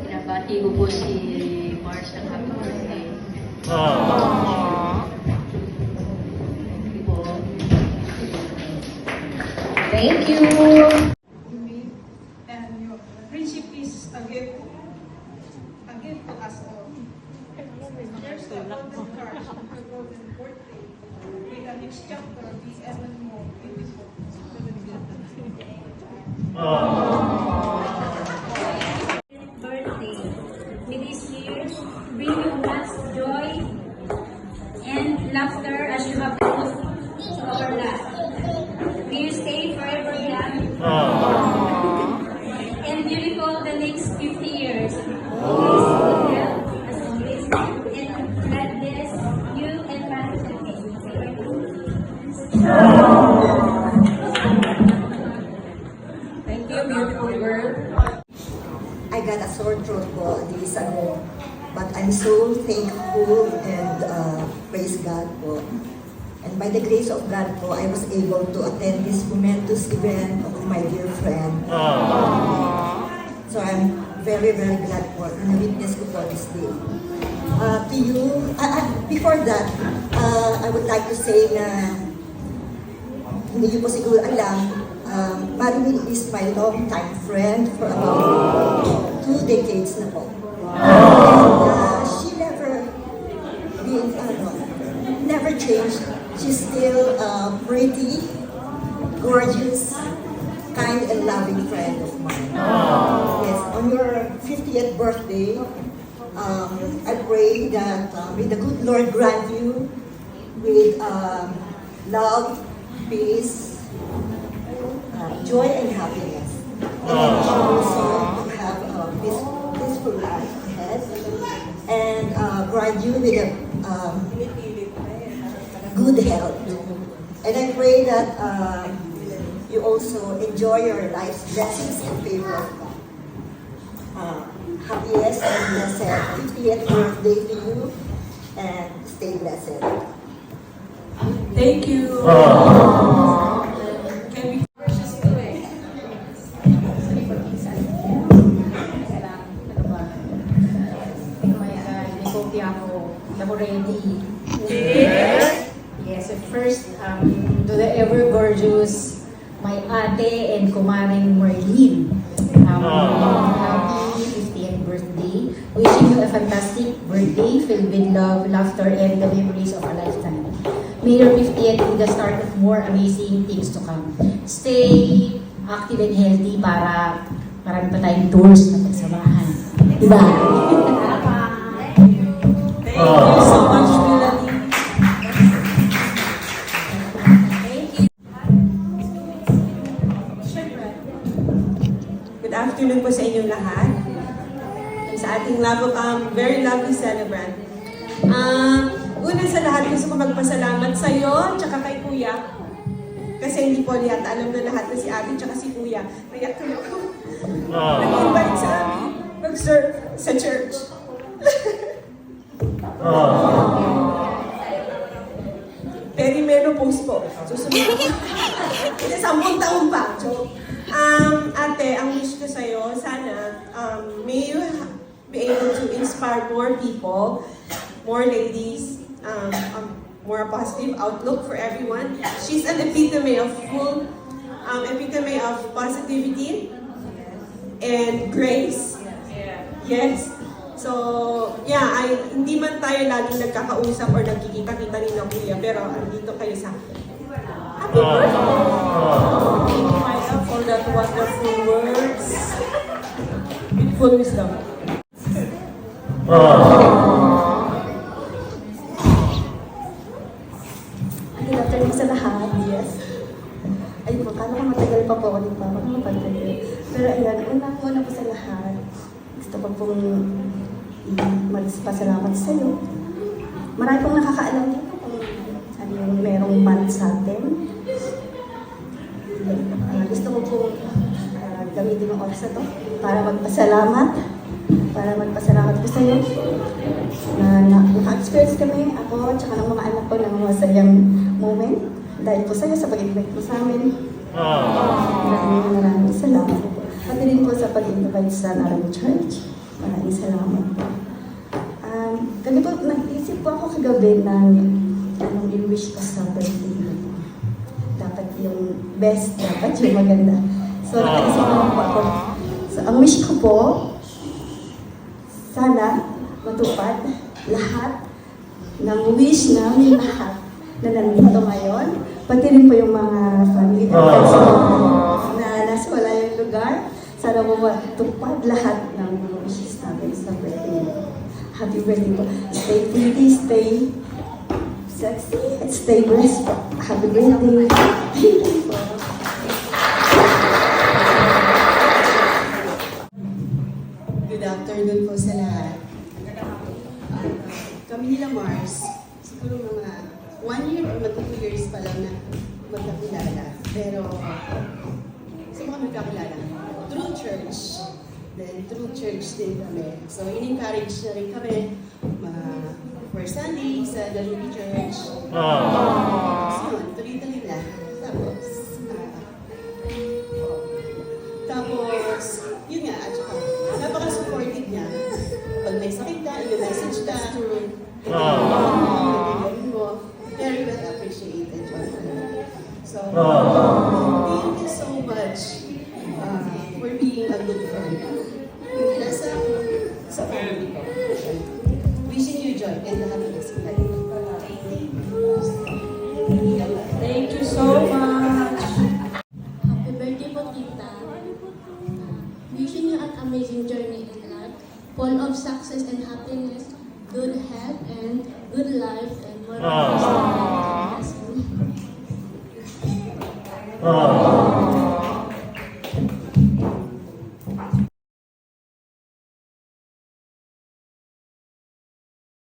Pinabati ko po si Mars ng happy birthday. Thank you. And your friendship is a gift to us all. There's the golden card of her golden birthday. With the next chapter be even more beautiful. Birthday. May this year bring you much joy and laughter as you have put to our life. May you stay forever young and beautiful the next 50 years. Always good health as always, and God bless you and family. Thank you, beautiful girl. I got a sore throat po days ago, but I'm so thankful and praise God po. And by the grace of God po, I was able to attend this momentous event of my dear friend. So I'm very, very glad po na witness ko po this day. To you, before that, I would like to say na hindi niyo po siguro alam, Marilyn is my long-time friend for about 2 decades na po. And she never changed. She's still pretty, gorgeous, kind and loving friend of mine. Yes, on your 50th birthday, I pray that may the good Lord grant you with love, peace, joy and happiness. And also to have a peaceful life ahead. And grant you with a good health. And I pray that you also enjoy your life's blessings and favor of God. Happiest and blessed 50th birthday to you, and stay blessed. Thank you. Can we Ako ready. Yes, at first, to the ever gorgeous my ate and kumaring Marlene. Happy 50th birthday. Wishing you a fantastic birthday filled with love, laughter, and the memories of a lifetime. May your 50th be the start of more amazing things to come. Stay active and healthy para marami pa tayong tours na pagsamahan. Diba? Thank you so much, Melanie. Thank you. Good afternoon po sa inyong lahat. And sa ating very lovely celebrant. Una sa lahat, gusto ko magpasalamat sa iyo at kay Kuya. Kasi hindi po yata alam na lahat na si Ate at si Kuya. Kaya ako nag-invite sa amin mag-serve sa church. Menopause po. Susunod ko. Kasi 10 taon pa. So, ate, ang wish ko sa'yo, sana, may you be able to inspire more people, more ladies, more positive outlook for everyone. She's an epitome of positivity and grace. Yes. So, yeah, hindi man tayo laging nagkakausap or nagkikita-kita ni na Kuya, pero andito kayo sa akin. Happy birthday! Thank you, Maya, for that wonderful words. Beautiful wisdom. Good afternoon sa lahat. Yes. Ayun po, kala ko matagal pa po ako din pa magpapagdali. Pero ayan, una po sa lahat. Gusto ko pong magpasalamat sa iyo. Marami pong nakakaalam dito kung ano yung merong band sa atin. Gusto ko pong gamitin ang oras na to para magpasalamat. Ko sa iyo. Naka-experience kami, ako at ng mga anak ko ng masayang moment. Dahil po sa iyo sa pag-invite mo sa amin. Maraming salamat. Pati rin po sa pag-invite sa Narrow Church. Maraming salamat po. Ganito, nag-isip po ako kagabi ng anong in-wish ko sa birthday ko. Dapat yung best, dapat yung maganda. So, nakaisip naman po ako. So, ang wish ko po, sana matupad lahat ng wish namin lahat na nandito ngayon. Pati rin po yung mga family and friends ko na nasa malayong lugar. Sana po matupad lahat ng mga wishes namin sa birthday. Happy birthday po. Stay pretty, stay sexy, and stay blessed po. Happy birthday. Thank you po. Good afternoon po sa lahat. Kami nila Mars, siguro mga 1 year or mga 2 years pa lang na magkakilala. Pero, saan kami magkakilala? Through church. Then, through church din kami. So, in-encourage na rin kami for Sunday sa Dalubi Church. So, yun, tuloy-tuloy na. Tapos, yun nga, at saka, napaka-supportive niya. Pag may sakit ka, i-message ka. Very well appreciated. So, thank you so much for being a good friend. Sa family ko. Wishing you joy and happiness in life. Thank you so much. Happy birthday po, Tita. Wishing you an amazing journey in life, full of success and happiness, good health and good life, and more blessings.